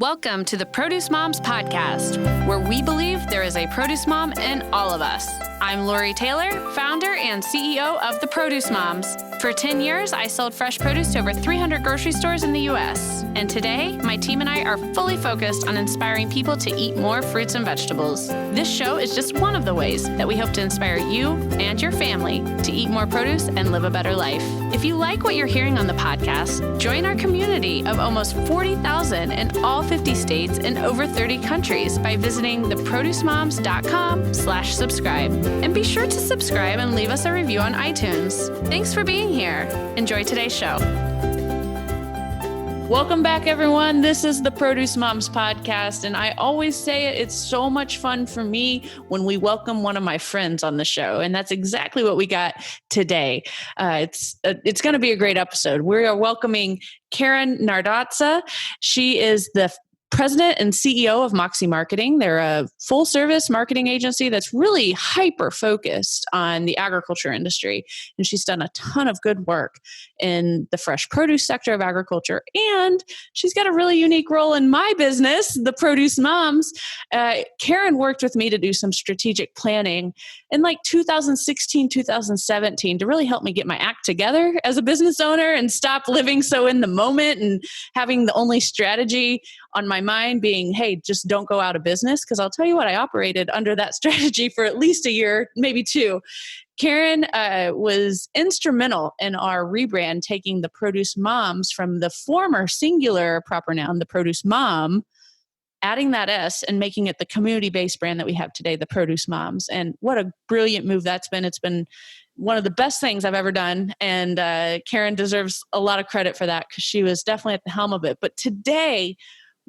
Welcome to the Produce Moms Podcast, where we believe there is a produce mom in all of us. I'm Lori Taylor, founder and CEO of the Produce Moms. For 10 years, I sold fresh produce to over 300 grocery stores in the U.S. And today, my team and I are fully focused on inspiring people to eat more fruits and vegetables. This show is just one of the ways that we hope to inspire you and your family to eat more produce and live a better life. If you like what you're hearing on the podcast, join our community of almost 40,000 in all 50 states and over 30 countries by visiting theproducemoms.com/subscribe. And be sure to subscribe and leave us a review on iTunes. Thanks for being here. Enjoy today's show. Welcome back, everyone. This is the Produce Moms Podcast, and I always say it's so much fun for me when we welcome one of my friends on the show, and that's exactly what we got today. It's going to be a great episode. We are welcoming Karen Nardozza. She is the President and CEO of Moxxy Marketing. They're a full-service marketing agency that's really hyper-focused on the agriculture industry. And she's done a ton of good work in the fresh produce sector of agriculture. And she's got a really unique role in my business, the Produce Moms. Karen worked with me to do some strategic planning in like 2016, 2017 to really help me get my act together as a business owner and stop living so in the moment and having the only strategy on my mind being, hey, just don't go out of business. Because I'll tell you what, I operated under that strategy for at least a year, maybe two. Karen was instrumental in our rebrand, taking the Produce Moms from the former singular proper noun, the Produce Mom, adding that S and making it the community-based brand that we have today, the Produce Moms. And what a brilliant move that's been. It's been one of the best things I've ever done. And Karen deserves a lot of credit for that because she was definitely at the helm of it. But today,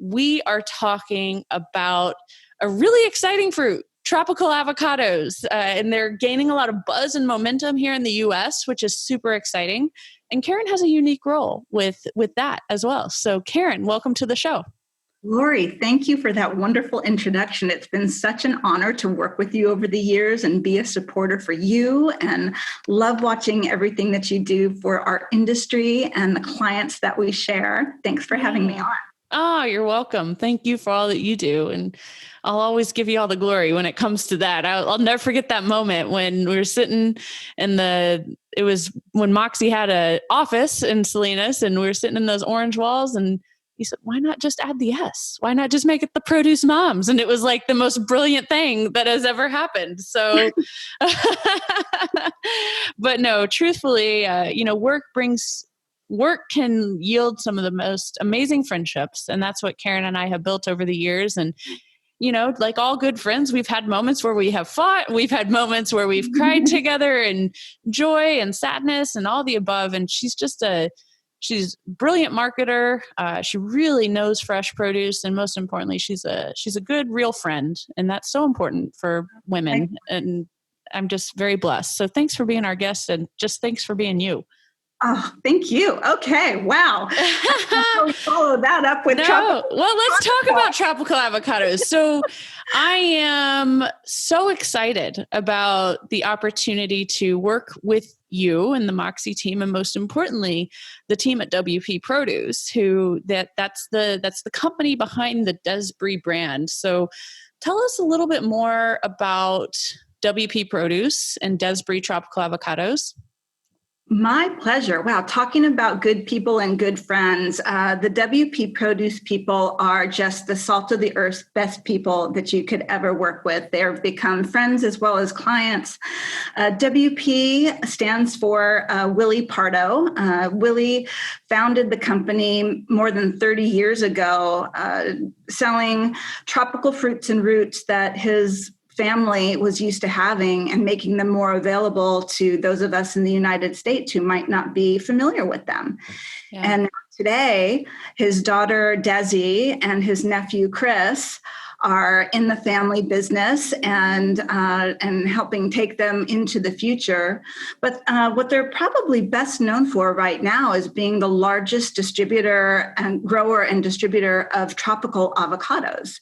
we are talking about a really exciting fruit, tropical avocados, and they're gaining a lot of buzz and momentum here in the U.S., which is super exciting. And Karen has a unique role with that as well. So Karen, welcome to the show. Lori, thank you for that wonderful introduction. It's been such an honor to work with you over the years and be a supporter for you, and love watching everything that you do for our industry and the clients that we share. Thanks for having me on. Oh, you're welcome. Thank you for all that you do. And I'll always give you all the glory when it comes to that. I'll never forget that moment when we were sitting in it was when Moxxy had an office in Salinas and we were sitting in those orange walls, and he said, why not just add the S? Why not just make it the Produce Moms? And it was like the most brilliant thing that has ever happened. So, but no, truthfully, work can yield some of the most amazing friendships. And that's what Karen and I have built over the years. And, like all good friends, we've had moments where we have fought. We've had moments where we've cried together, and joy and sadness and all the above. And she's a brilliant marketer. She really knows fresh produce. And most importantly, she's a good, real friend. And that's so important for women. And I'm just very blessed. So thanks for being our guest, and just thanks for being you. Oh, thank you. Okay. Wow. Follow that up with tropical. Well, let's talk about tropical avocados. So I am so excited about the opportunity to work with you and the Moxxy team, and most importantly, the team at WP Produce, that's the company behind the Desbry brand. So tell us a little bit more about WP Produce and Desbry Tropical Avocados. My pleasure. Wow. Talking about good people and good friends. The WP Produce people are just the salt of the earth's best people that you could ever work with. They've become friends as well as clients. WP stands for Willie Pardo. Willie founded the company more than 30 years ago, selling tropical fruits and roots that his family was used to having, and making them more available to those of us in the United States who might not be familiar with them. Yeah. And today, his daughter Desi and his nephew Chris are in the family business and helping take them into the future. But what they're probably best known for right now is being the largest distributor and grower and distributor of tropical avocados.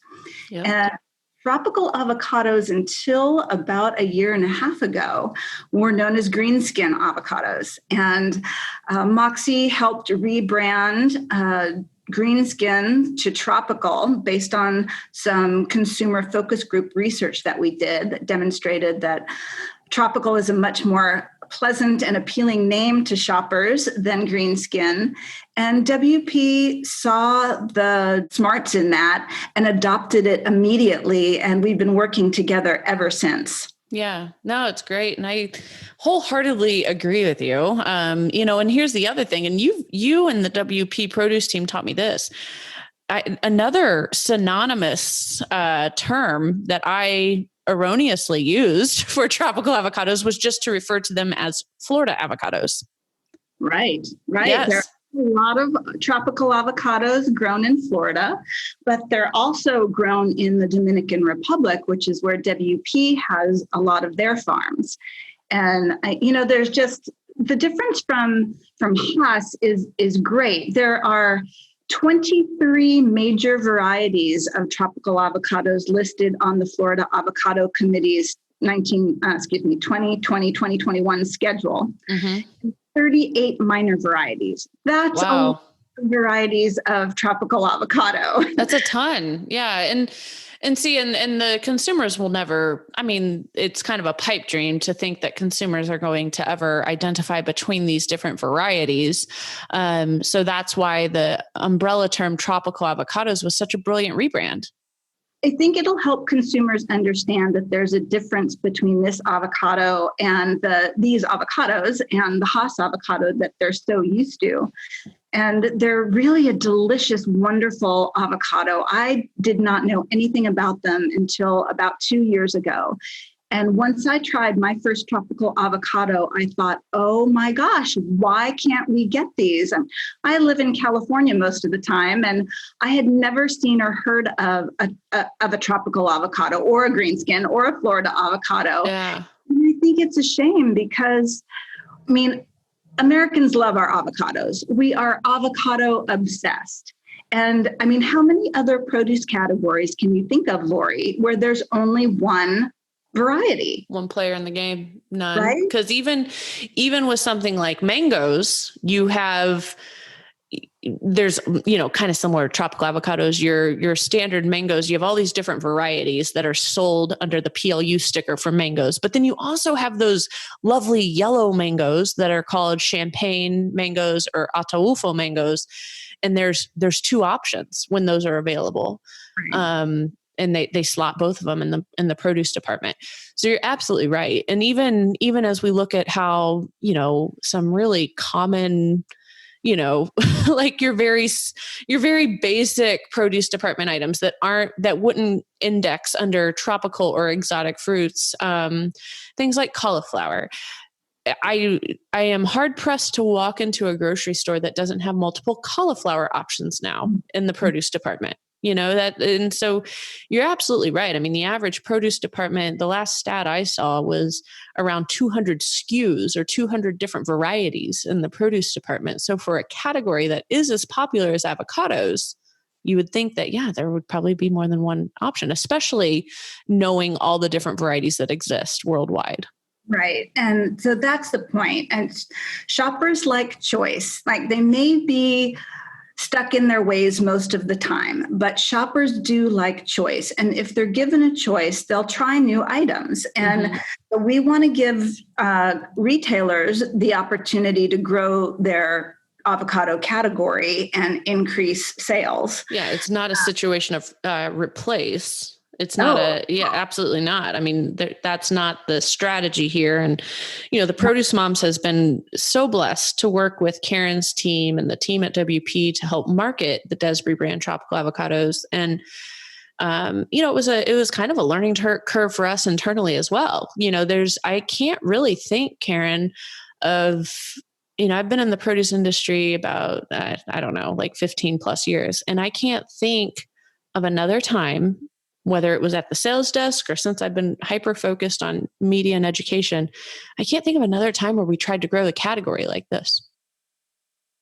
Yeah. And tropical avocados, until about a year and a half ago, were known as greenskin avocados. And Moxxy helped rebrand green skin to tropical based on some consumer focus group research that we did that demonstrated that tropical is a much more pleasant and appealing name to shoppers than green skin. And WP saw the smarts in that and adopted it immediately. And we've been working together ever since. Yeah, no, it's great. And I wholeheartedly agree with you. And here's the other thing. And you and the WP produce team taught me this. Another synonymous term that I erroneously used for tropical avocados was just to refer to them as Florida avocados. Right. Yes. There are a lot of tropical avocados grown in Florida, but they're also grown in the Dominican Republic, which is where WP has a lot of their farms. And there's just the difference from Haas is great. There are 23 major varieties of tropical avocados listed on the Florida Avocado Committee's 2020-2021 schedule. Mm-hmm. 38 minor varieties. That's wow. Varieties of tropical avocado. That's a ton. Yeah. And the consumers will never, it's kind of a pipe dream to think that consumers are going to ever identify between these different varieties. So that's why the umbrella term tropical avocados was such a brilliant rebrand. I think it'll help consumers understand that there's a difference between this avocado and these avocados and the Haas avocado that they're so used to. And they're really a delicious, wonderful avocado. I did not know anything about them until about 2 years ago. And once I tried my first tropical avocado, I thought, oh my gosh, why can't we get these? And I live in California most of the time, and I had never seen or heard of a tropical avocado or a green skin or a Florida avocado. Yeah. And I think it's a shame because, Americans love our avocados. We are avocado obsessed. And how many other produce categories can you think of, Lori, where there's only one variety? One player in the game? None. Right? Because even with something like mangoes, there's kind of similar to tropical avocados, your standard mangoes, you have all these different varieties that are sold under the PLU sticker for mangoes. But then you also have those lovely yellow mangoes that are called champagne mangoes or Ataulfo mangoes. And there's two options when those are available. Right. And they slot both of them in the produce department. So you're absolutely right. And even as we look at how, some really common, like your very basic produce department items that wouldn't index under tropical or exotic fruits, things like cauliflower. I am hard pressed to walk into a grocery store that doesn't have multiple cauliflower options now in the produce department. And so you're absolutely right. The average produce department, the last stat I saw was around 200 SKUs or 200 different varieties in the produce department. So for a category that is as popular as avocados, you would think that, there would probably be more than one option, especially knowing all the different varieties that exist worldwide. Right. And so that's the point. And shoppers like choice. Like they may be stuck in their ways most of the time, but shoppers do like choice. And if they're given a choice, they'll try new items. And we want to give retailers the opportunity to grow their avocado category and increase sales. Yeah, it's not a situation of replace. It's not absolutely not. That's not the strategy here. And, the Produce Moms has been so blessed to work with Karen's team and the team at WP to help market the Desbry brand tropical avocados. And, it was kind of a learning curve for us internally as well. I can't really think, Karen, of, I've been in the produce industry about, 15 plus years, and I can't think of another time, whether it was at the sales desk or since I've been hyper-focused on media and education, I can't think of another time where we tried to grow the category like this.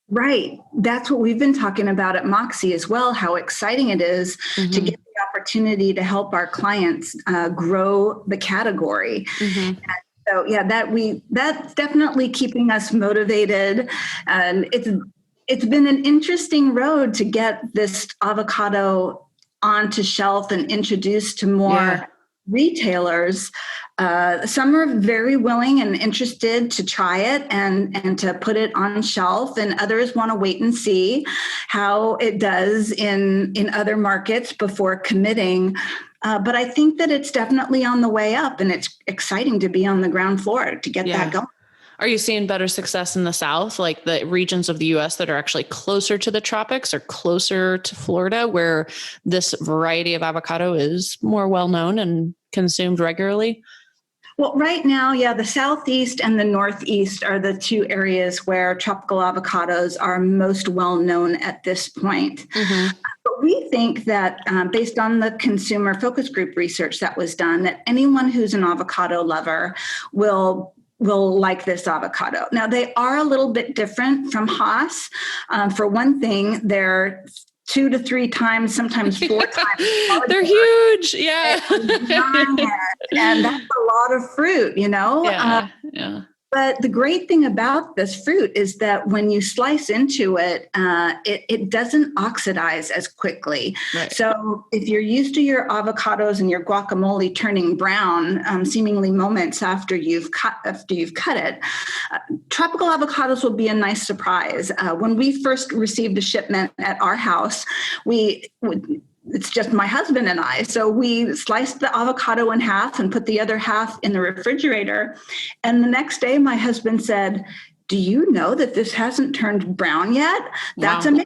Right. That's what we've been talking about at Moxxy as well, how exciting it is to get the opportunity to help our clients grow the category. And so, that's definitely keeping us motivated. And It's been an interesting road to get this avocado onto shelf and introduced to more retailers. Some are very willing and interested to try it and to put it on shelf, and others want to wait and see how it does in other markets before committing. But I think that it's definitely on the way up, and it's exciting to be on the ground floor to get that going. Are you seeing better success in the South, like the regions of the U.S. that are actually closer to the tropics or closer to Florida, where this variety of avocado is more well-known and consumed regularly? Well, right now, the Southeast and the Northeast are the two areas where tropical avocados are most well-known at this point. Mm-hmm. But we think that based on the consumer focus group research that was done, that anyone who's an avocado lover will like this avocado. Now, they are a little bit different from Hass. For one thing, they're 2 to 3 times, sometimes 4 times. They're huge. Yeah. And that's a lot of fruit, Yeah. But the great thing about this fruit is that when you slice into it, it doesn't oxidize as quickly. Right. So if you're used to your avocados and your guacamole turning brown, seemingly moments after you've cut it, tropical avocados will be a nice surprise. When we first received a shipment at our house, it's just my husband and I. So we sliced the avocado in half and put the other half in the refrigerator. And the next day, my husband said, "Do you know that this hasn't turned brown yet? That's amazing."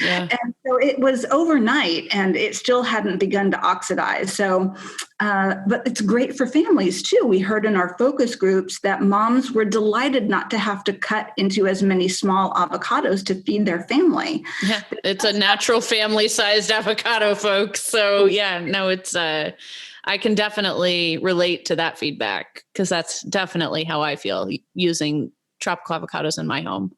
Yeah. And so it was overnight and it still hadn't begun to oxidize. So, but it's great for families too. We heard in our focus groups that moms were delighted not to have to cut into as many small avocados to feed their family. Yeah, it's a natural family-sized avocado, folks. So it's I can definitely relate to that feedback because that's definitely how I feel using tropical avocados in my home.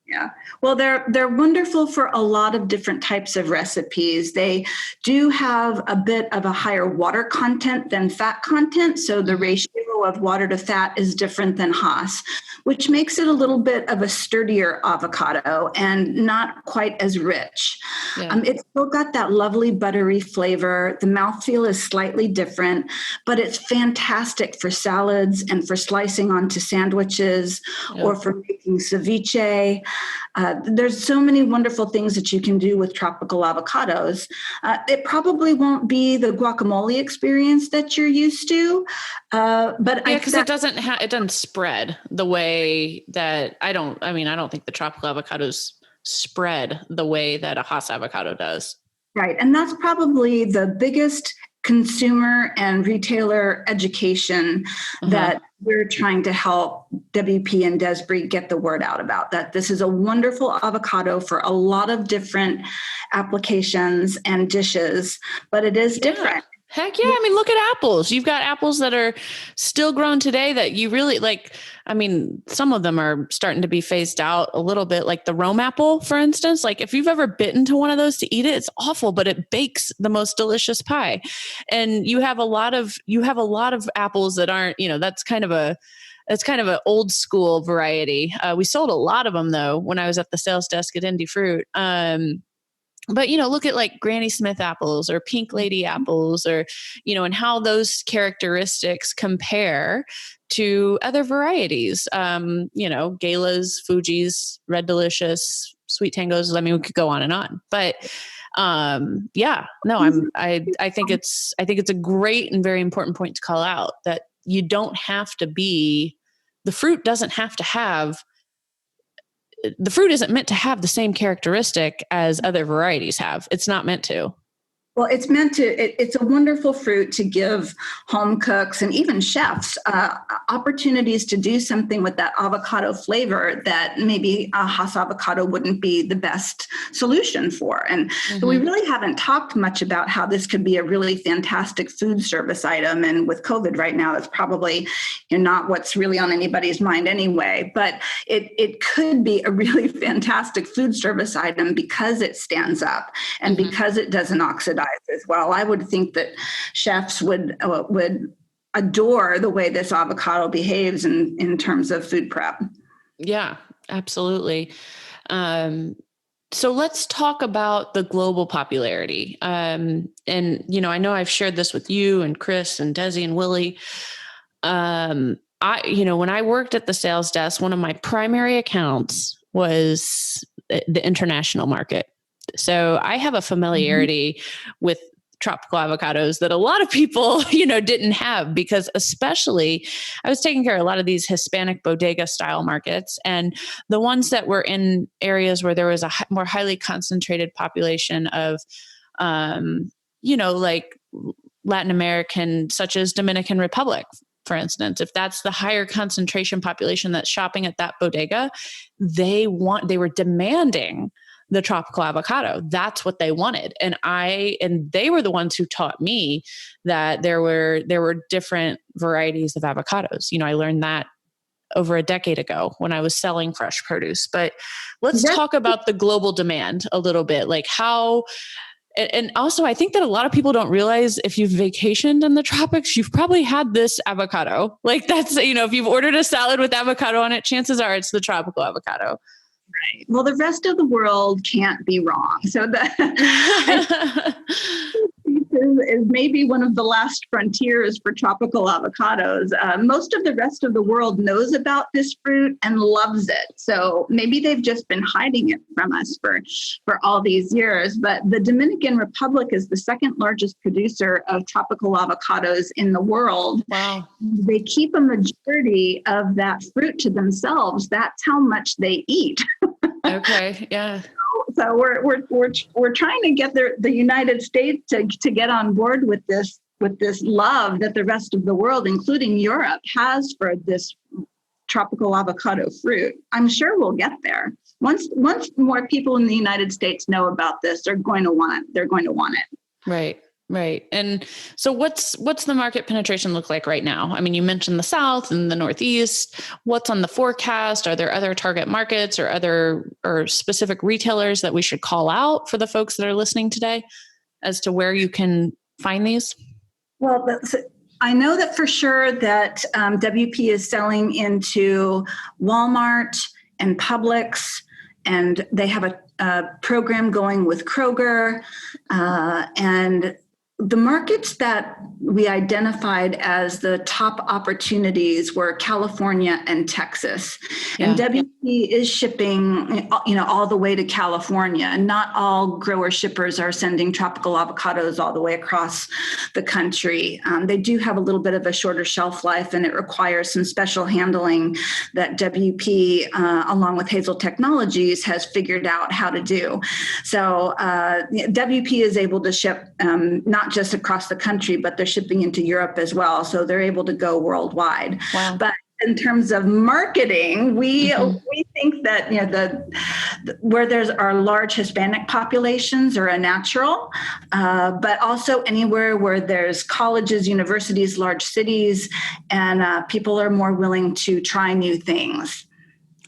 Yeah. Well, they're wonderful for a lot of different types of recipes. They do have a bit of a higher water content than fat content. So the ratio of water to fat is different than Hass, which makes it a little bit of a sturdier avocado and not quite as rich. Yeah. It's still got that lovely buttery flavor. The mouthfeel is slightly different, but it's fantastic for salads and for slicing onto sandwiches or for making ceviche. There's so many wonderful things that you can do with tropical avocados. It probably won't be the guacamole experience that you're used to, but because it doesn't spread the way that I don't think the tropical avocados spread the way that a Hass avocado does. Right, and that's probably the biggest consumer and retailer education that we're trying to help WP and Desbry get the word out about, that this is a wonderful avocado for a lot of different applications and dishes, but it is different. Heck yeah. I mean, look at apples. You've got apples that are still grown today that you really like. I mean, some of them are starting to be phased out a little bit, like the Rome apple, for instance. Like if you've ever bitten to one of those to eat it, it's awful, but it bakes the most delicious pie. And you have a lot of apples that aren't, that's kind of an old school variety. We sold a lot of them though, when I was at the sales desk at Indie Fruit. But, look at like Granny Smith apples or Pink Lady apples or, and how those characteristics compare to other varieties. Galas, Fuji's, Red Delicious, Sweet Tangos. I mean, we could go on and on, but I think it's a great and very important point to call out that you don't have to be, the fruit isn't meant to have the same characteristic as other varieties have. It's not meant to. Well, it's meant to, it's a wonderful fruit to give home cooks and even chefs opportunities to do something with that avocado flavor that maybe a Hass avocado wouldn't be the best solution for. And so we really haven't talked much about how this could be a really fantastic food service item. And with COVID right now, it's probably not what's really on anybody's mind anyway, but it could be a really fantastic food service item because it stands up and because it doesn't oxidize as well. I would think that chefs would adore the way this avocado behaves in terms of food prep. Yeah, absolutely. So let's talk about the global popularity. And, I know I've shared this with you and Chris and Desi and Willie. When I worked at the sales desk, one of my primary accounts was the international market. So I have a familiarity with tropical avocados that a lot of people, didn't have, because especially I was taking care of a lot of these Hispanic bodega style markets, and the ones that were in areas where there was a more highly concentrated population of, like Latin American, such as Dominican Republic, for instance. If that's the higher concentration population that's shopping at that bodega, they were demanding the tropical avocado. That's what they wanted. And they were the ones who taught me that there were different varieties of avocados. I learned that over a decade ago when I was selling fresh produce. But let's talk about the global demand a little bit, like how. And also, I think that a lot of people don't realize, if you've vacationed in the tropics, you've probably had this avocado. Like that's, if you've ordered a salad with avocado on it, chances are it's the tropical avocado. Right. Well, the rest of the world can't be wrong. So is maybe one of the last frontiers for tropical avocados. Most of the rest of the world knows about this fruit and loves it. So maybe they've just been hiding it from us for all these years. But the Dominican Republic is the second largest producer of tropical avocados in the world. Wow. They keep a majority of that fruit to themselves. That's how much they eat. Okay. Yeah. So we're trying to get the United States to get on board with this love that the rest of the world, including Europe, has for this tropical avocado fruit. I'm sure we'll get there. Once more people in the United States know about this, they're going to want it. They're going to want it. Right. Right. And so what's the market penetration look like right now? I mean, you mentioned the South and the Northeast. What's on the forecast? Are there other target markets or specific retailers that we should call out for the folks that are listening today as to where you can find these? Well, I know that for sure that WP is selling into Walmart and Publix, and they have a program going with Kroger, and the markets that we identified as the top opportunities were California and Texas. Yeah. And WP is shipping, all the way to California. And not all grower shippers are sending tropical avocados all the way across the country. They do have a little bit of a shorter shelf life, and it requires some special handling that WP, along with Hazel Technologies, has figured out how to do. So WP is able to ship not just across the country, but they're shipping into Europe as well. So they're able to go worldwide. Wow. But in terms of marketing, we think that where there's our large Hispanic populations are a natural, but also anywhere where there's colleges, universities, large cities, and people are more willing to try new things.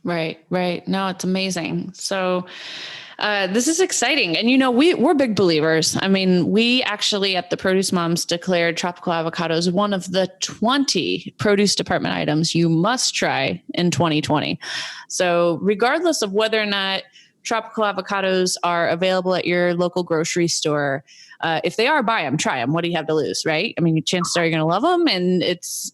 Right. No, it's amazing. So this is exciting. And, we're big believers. I mean, we actually at the Produce Moms declared tropical avocados one of the 20 produce department items you must try in 2020. So regardless of whether or not tropical avocados are available at your local grocery store, if they are, buy them, try them. What do you have to lose, right? I mean, chances are you're going to love them, and it's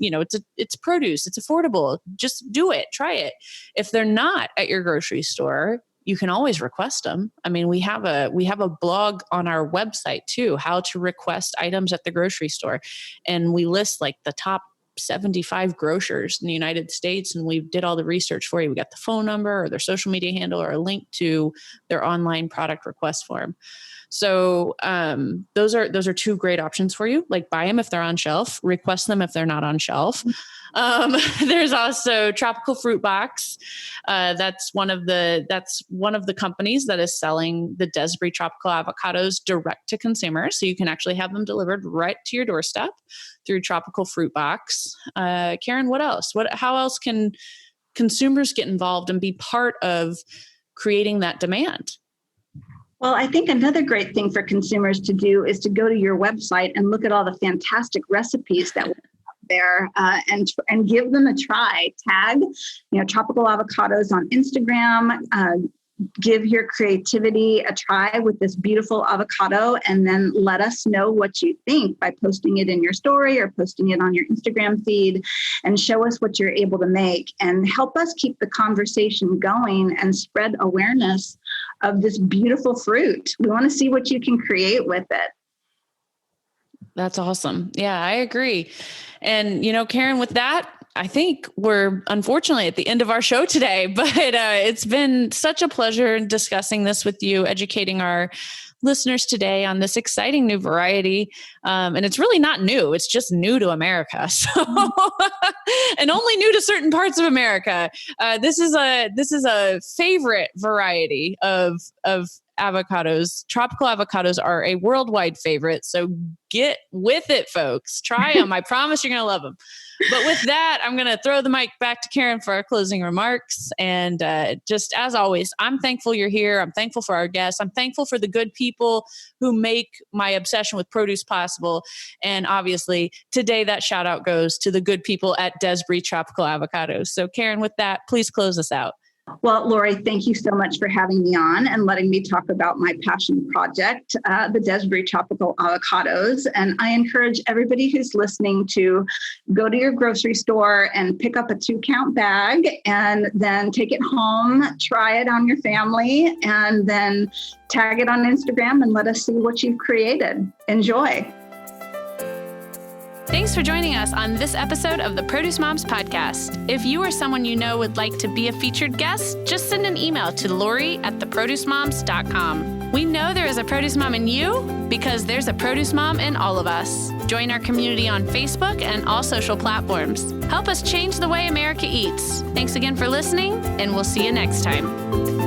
produce, it's affordable. Just do it, try it. If they're not at your grocery store, you can always request them. I mean, we have a blog on our website too, how to request items at the grocery store. And we list like the top 75 grocers in the United States. And we did all the research for you. We got the phone number or their social media handle or a link to their online product request form. So those are two great options for you. Like, buy them if they're on shelf, request them if they're not on shelf. There's also Tropical Fruit Box. That's one of the companies that is selling the Desbry Tropical Avocados direct to consumers. So you can actually have them delivered right to your doorstep through Tropical Fruit Box. Karen, what else? How else can consumers get involved and be part of creating that demand? Well, I think another great thing for consumers to do is to go to your website and look at all the fantastic recipes that we have there, and give them a try. Tag, Tropical Avocados on Instagram. give your creativity a try with this beautiful avocado, and then let us know what you think by posting it in your story or posting it on your Instagram feed, and show us what you're able to make and help us keep the conversation going and spread awareness of this beautiful fruit. We want to see what you can create with it. That's awesome. Yeah, I agree. And, Karen, with that, I think we're unfortunately at the end of our show today, but it's been such a pleasure discussing this with you, educating our listeners today on this exciting new variety. And it's really not new. It's just new to America. So, and only new to certain parts of America. This is a favorite variety of avocados. Tropical avocados are a worldwide favorite. So get with it, folks. Try them. I promise you're going to love them. But with that, I'm going to throw the mic back to Karen for our closing remarks. And just as always, I'm thankful you're here. I'm thankful for our guests. I'm thankful for the good people who make my obsession with produce possible. And obviously, today that shout out goes to the good people at Desbry Tropical Avocados. So Karen, with that, please close us out. Well, Lori, thank you so much for having me on and letting me talk about my passion project, the Desbry Tropical Avocados. And I encourage everybody who's listening to go to your grocery store and pick up a 2-count bag and then take it home, try it on your family, and then tag it on Instagram and let us see what you've created. Enjoy. Thanks for joining us on this episode of the Produce Moms Podcast. If you or someone you know would like to be a featured guest, just send an email to lori@theproducemoms.com. We know there is a produce mom in you because there's a produce mom in all of us. Join our community on Facebook and all social platforms. Help us change the way America eats. Thanks again for listening, and we'll see you next time.